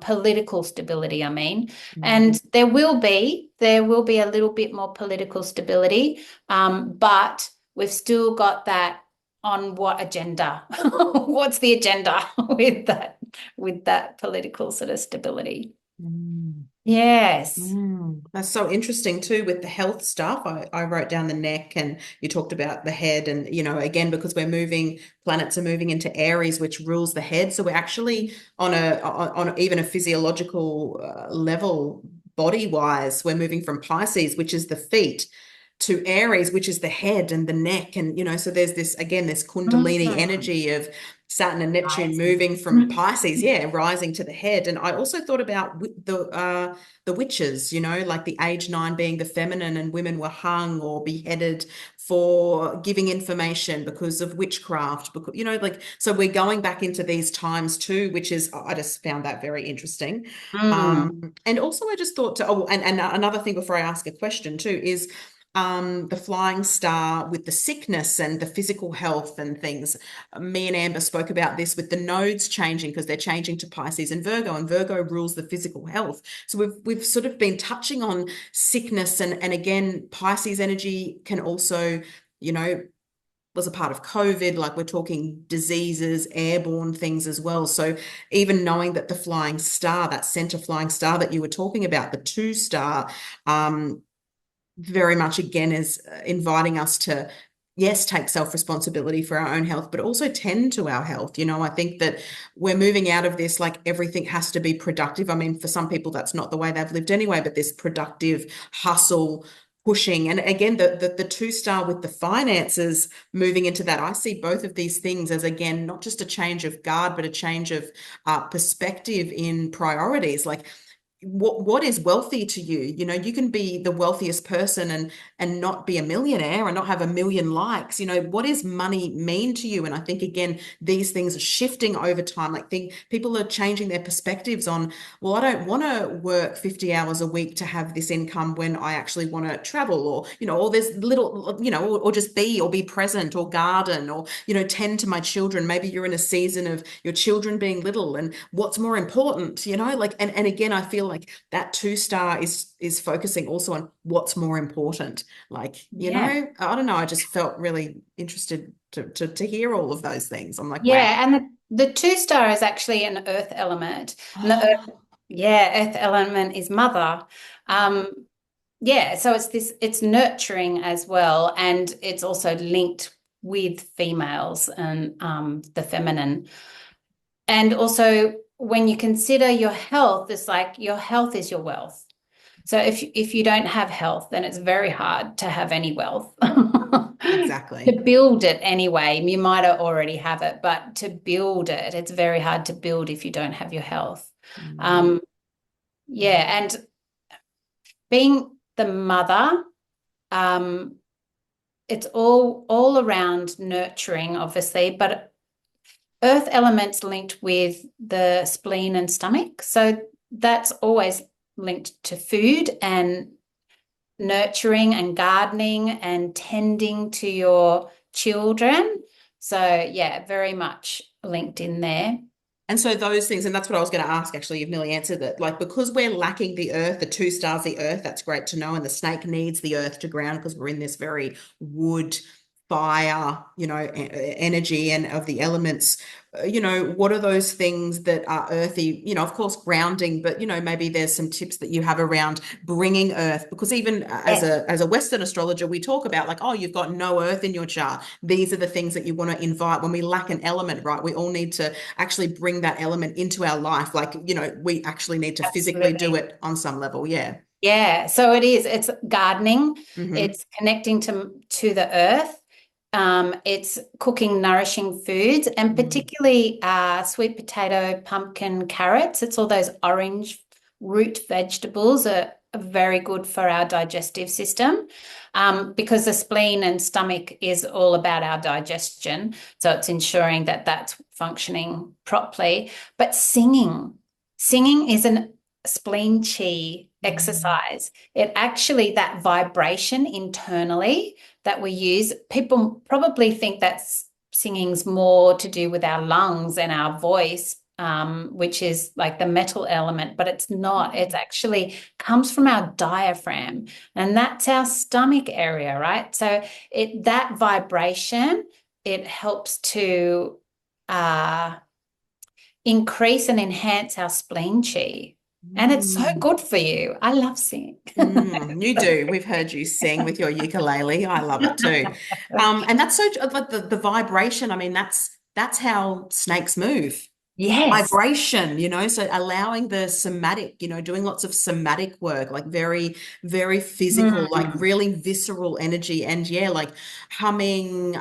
political stability, I mean, Mm. and there will be a little bit more political stability, but we've still got that on what agenda? What's the agenda with that political sort of stability? Mm. Yes. Mm, that's so interesting too with the health stuff. I wrote down the neck and you talked about the head and again because we're moving planets are moving into Aries which rules the head. So we're actually on even a physiological level body wise we're moving from Pisces which is the feet to Aries which is the head and the neck and so there's this Kundalini Mm, energy of Saturn and Neptune rising. moving from Pisces, yeah, rising to the head. And I also thought about the witches, like the age 9 being the feminine, and women were hung or beheaded for giving information because of witchcraft. Because like so, we're going back into these times too, which is I just found that very interesting. Mm, And also, I just thought and another thing before I ask a question too is the flying star with the sickness and the physical health and things. Me and Amber spoke about this with the nodes changing because they're changing to Pisces and Virgo rules the physical health. So we've sort of been touching on sickness and again, Pisces energy can also, was a part of COVID, like we're talking diseases, airborne things as well. So even knowing that the flying star, that center flying star that you were talking about, the two star, very much again is inviting us to yes take self-responsibility for our own health but also tend to our health. I think that we're moving out of this like everything has to be productive. I mean for some people that's not the way they've lived anyway, but this productive hustle pushing and again the two star with the finances moving into that. I see both of these things as again not just a change of guard but a change of perspective in priorities. Like what is wealthy to you? You can be the wealthiest person and not be a millionaire and not have a million likes. What does money mean to you? And I think again these things are shifting over time. Like people are changing their perspectives on, well, I don't want to work 50 hours a week to have this income when I actually want to travel or there's little or just be present or garden or tend to my children. Maybe you're in a season of your children being little and what's more important, like and again I feel like that two star is focusing also on what's more important. Like, yeah. I don't know, I just felt really interested to hear all of those things. I'm like, wow. Yeah, and the two star is actually an earth element. And the Oh, earth element is mother. Um, yeah, so it's nurturing as well, and it's also linked with females and the feminine. And also when you consider your health, it's like your health is your wealth. So if you don't have health, then it's very hard to have any wealth. To exactly. build it anyway, you might already have it, but to build it, it's very hard to build if you don't have your health. Mm. Um, yeah, and being the mother, um, it's all around nurturing, obviously, but earth elements linked with the spleen and stomach. So that's always linked to food and nurturing and gardening and tending to your children. So yeah, very much linked in there. And so those things, and that's what I was going to ask, actually, you've nearly answered it. Like, because we're lacking the earth, the two stars, the earth, that's great to know. And the snake needs the earth to ground because we're in this very wood, fire, energy and of the elements. What are those things that are earthy? Of course, grounding, but maybe there's some tips that you have around bringing earth, because even as Yes, a Western astrologer, we talk about like, oh, you've got no earth in your chart. These are the things that you want to invite when we lack an element, right? We all need to actually bring that element into our life. Like, we actually need to physically do absolutely. it on some level. Yeah. Yeah, so it is. It's gardening. Hmm. It's connecting to the earth. It's cooking nourishing foods, and particularly sweet potato, pumpkin, carrots. It's all those orange root vegetables are very good for our digestive system, because the spleen and stomach is all about our digestion. So it's ensuring that that's functioning properly. But singing is an spleen chi Mm. exercise. It actually, that vibration internally that we use, people probably think that singing's more to do with our lungs and our voice, which is like the metal element, but it's not. It's actually comes from our diaphragm, and that's our stomach area, right? So that vibration, it helps to uh, increase and enhance our spleen chi. And it's so Mm. good for you. I love singing. You do. We've heard you sing with your ukulele. I love it too. And that's so like the vibration. I mean, that's how snakes move. Yes. Vibration, so allowing the somatic, doing lots of somatic work, like very, very physical, like Mm, really visceral energy. And yeah, like humming,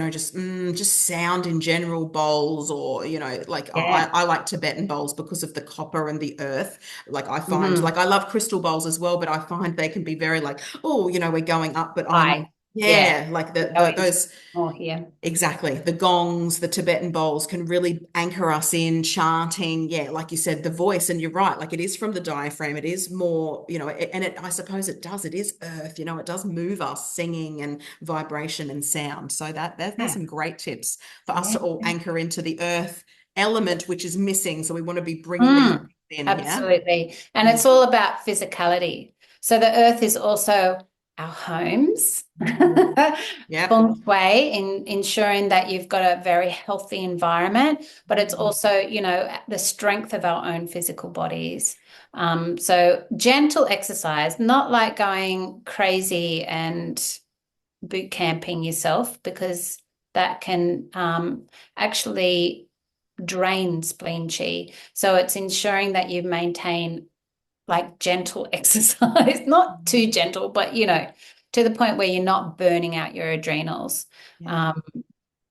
just sound in general, bowls, or, like yeah. I like Tibetan bowls because of the copper and the earth. Like I find, like Mm. I love crystal bowls as well, but I find they can be very like, oh, we're going up, but I, yeah, yeah. like Go the into those. more here. Exactly. The gongs, the Tibetan bowls can really anchor us in chanting. Yeah, like you said, the voice. And you're right, like it is from the diaphragm. It is more, and I suppose it does. It is earth, it does move us, singing and vibration and sound. So there's Yeah. some great tips for us Yeah. to all anchor into the earth element, which is missing. So we want to be bringing these Mm, in. Yeah. absolutely. And Mm. it's all about physicality. So the earth is also our homes. Mm. Yep. Feng shui in ensuring that you've got a very healthy environment, but it's Mm. also, the strength of our own physical bodies. So gentle exercise, not like going crazy and boot camping yourself, because that can actually drain spleen chi. So it's ensuring that you maintain like gentle exercise, not too gentle, but to the point where you're not burning out your adrenals. Yeah. Um,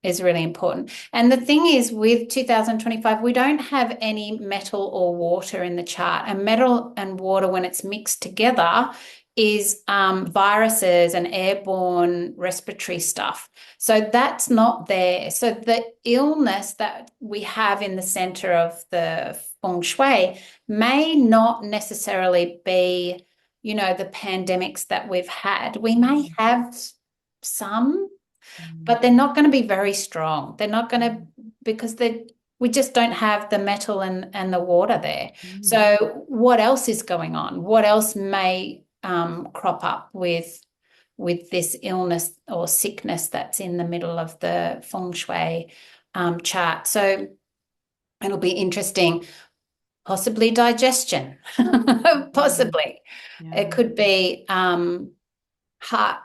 is really important. And the thing is, with 2025, we don't have any metal or water in the chart. And metal and water, when it's mixed together, is viruses and airborne respiratory stuff. So that's not there. So the illness that we have in the center of the feng shui may not necessarily be, the pandemics that we've had. We may Mm. have some, Mm. but they're not going to be very strong. They're not going to, because we just don't have the metal and the water there. Mm. So what else is going on? What else may crop up with this illness or sickness that's in the middle of the feng shui chart? So it'll be interesting. Possibly digestion. Mm. Possibly. It Yeah. could be heart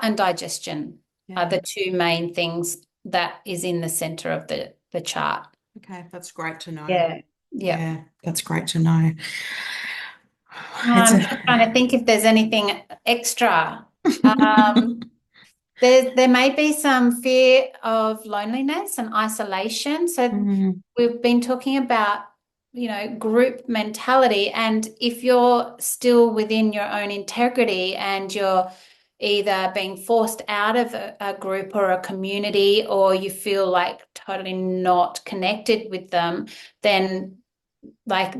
and digestion are Yeah. the two main things that is in the center of the chart. Okay, that's great to know. Yeah. Yeah. Yeah, that's great to know. It's I'm a just trying to think if there's anything extra. Um, there may be some fear of loneliness and isolation. So Mm. we've been talking about, group mentality. And if you're still within your own integrity and you're either being forced out of a group or a community, or you feel like totally not connected with them, then like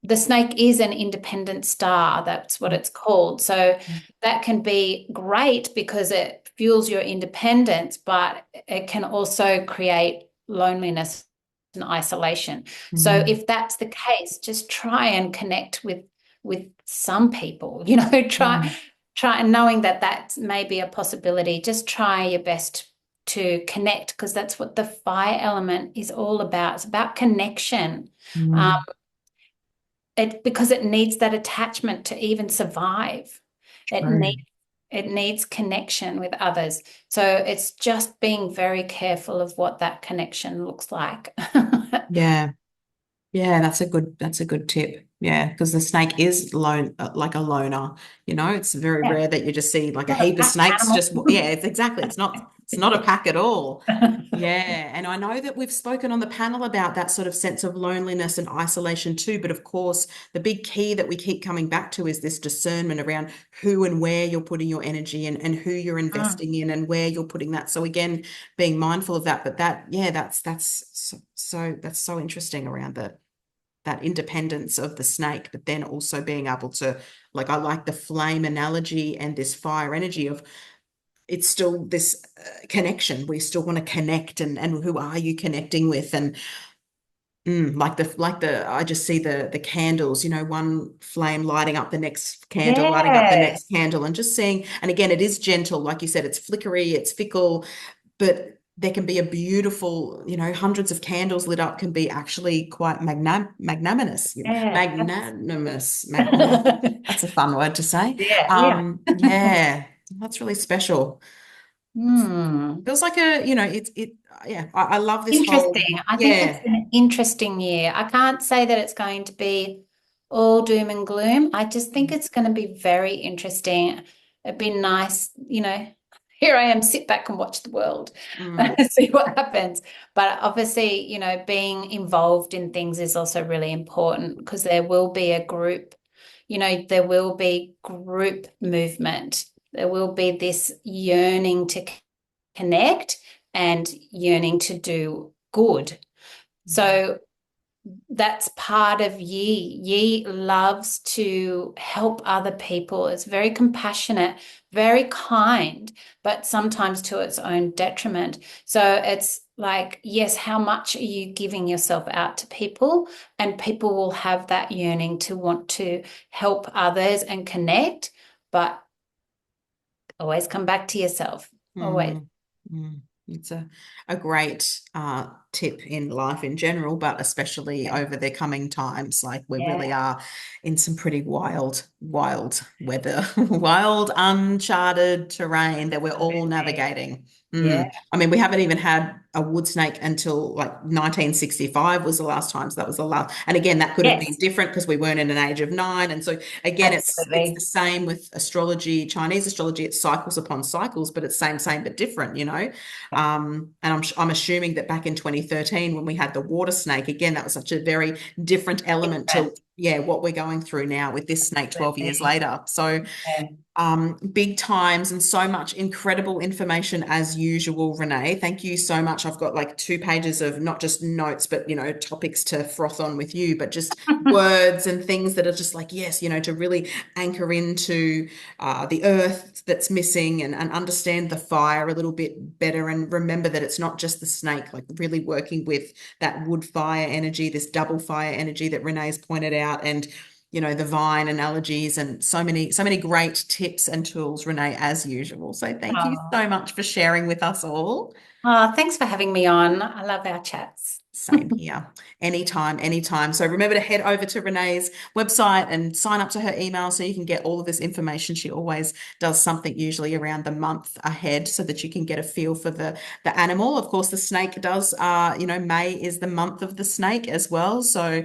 the snake is an independent star. That's what it's called. So that can be great because it fuels your independence, but it can also create loneliness and isolation. So Mm, if that's the case, just try and connect with some people, mm, try and knowing that that may be a possibility, just try your best to connect because that's what the fire element is all about. It's about connection. Um, mm. because it needs that attachment to even survive. It True. needs it needs connection with others. So it's just being very careful of what that connection looks like. Yeah. Yeah, that's a good tip. Yeah, because the snake is like a loner. It's very Yeah, rare that you just see like a not a heap of pack snakes animal. just yeah, it's exactly. It's not a pack at all. Yeah, and I know that we've spoken on the panel about that sort of sense of loneliness and isolation too, but of course, the big key that we keep coming back to is this discernment around who and where you're putting your energy and who you're Mm. investing in and where you're putting that. So again, being mindful of that, but yeah, that's so interesting around that independence of the snake, but then also being able to, like, I like the flame analogy and this fire energy of it's still this connection. We still want to connect, and who are you connecting with? And like the I just see the candles, one flame lighting up the next candle, lighting up the next Yes, candle, and just seeing. And again, it is gentle, like you said, it's flickery, it's fickle, but there can be a beautiful, hundreds of candles lit up can be actually quite magnanimous, yeah. magnanimous, magna. That's a fun word to say. Yeah, yeah. Yeah, that's really special. Hmm. Feels like yeah, I love this whole, Interesting. I think it's yeah. an interesting year. I can't say that it's going to be all doom and gloom. I just think it's going to be very interesting. It'd be nice, here I am, sit back and watch the world, Mm, see what happens. But obviously, being involved in things is also really important because there will be a group, there will be group movement. There will be this yearning to connect and yearning to do good. So that's part of Yi. Yi loves to help other people. It's very compassionate, very kind, but sometimes to its own detriment. So it's like, yes, how much are you giving yourself out to people? And people will have that yearning to want to help others and connect, but always come back to yourself. Always. mm, mm. It's a great tip in life in general, but especially Yeah. over the coming times. Like we Yeah. really are in some pretty wild, wild weather, wild, uncharted terrain that we're all Absolutely. navigating. Yeah. I mean, we haven't even had a wood snake until like 1965 was the last time. So that was the last. And again, that could have been Yes, different because we weren't in an age of nine. And so again, it's the absolutely. same with astrology, Chinese astrology. It's cycles upon cycles, but it's same but different. And I'm assuming that back in 2013 when we had the water snake, again, that was such a very different element to Different. yeah what we're going through now with this snake 12 years Absolutely. later. So Yeah. big times and so much incredible information as usual, Renee. Thank you so much. I've got like 2 pages of not just notes, but topics to froth on with you, but just words and things that are just like, yes, to really anchor into the earth that's missing and understand the fire a little bit better and remember that it's not just the snake, like really working with that wood fire energy, this double fire energy that Renee's pointed out, and the vine analogies and so many great tips and tools, Renee, as usual. So thank you Oh. so much for sharing with us all. Oh, thanks for having me on. I love our chats. Same here. Anytime, anytime. So remember to head over to Renee's website and sign up to her email so you can get all of this information. She always does something usually around the month ahead so that you can get a feel for the animal. Of course, the snake does May is the month of the snake as well. So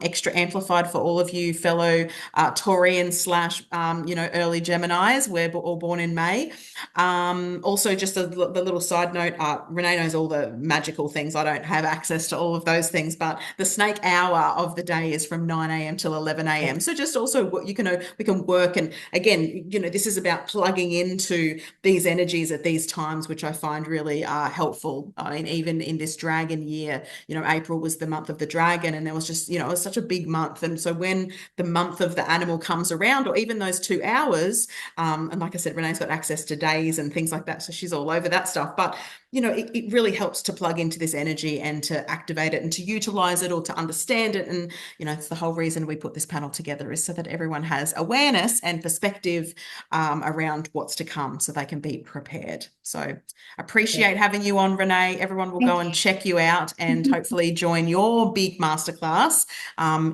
extra amplified for all of you fellow Taurians slash early Geminis. We're all born in May. Also, just the little side note, Renee knows all the magical things. I don't have access to to all of those things, but the snake hour of the day is from 9 a.m. till 11 a.m. So just also what you can, we can work. And again, this is about plugging into these energies at these times, which I find really helpful. I mean, even in this dragon year, April was the month of the dragon, and there was just, it was such a big month. And so when the month of the animal comes around, or even those 2 hours, and like I said, Renee's got access to days and things like that, so she's all over that stuff. But it really helps to plug into this energy and to activate it and to utilize it or to understand it. And it's the whole reason we put this panel together, is so that everyone has awareness and perspective around what's to come, so they can be prepared. So appreciate having you on, Renee. Everyone will go Thank and check you out and you. hopefully join your big masterclass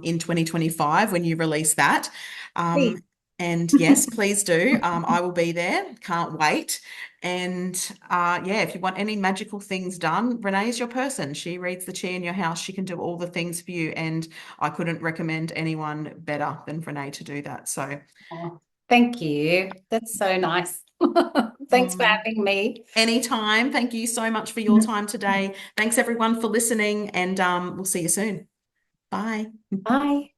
in 2025 when you release that. Um, Please. and yes, please do. I will be there. Can't wait. And yeah, if you want any magical things done, Renee is your person. She reads the chi in your house. She can do all the things for you. And I couldn't recommend anyone better than Renee to do that. So Oh, thank you. That's so nice. Thanks for um, having me. anytime. Thank you so much for your time today. Thanks everyone for listening, and we'll see you soon. Bye. Bye.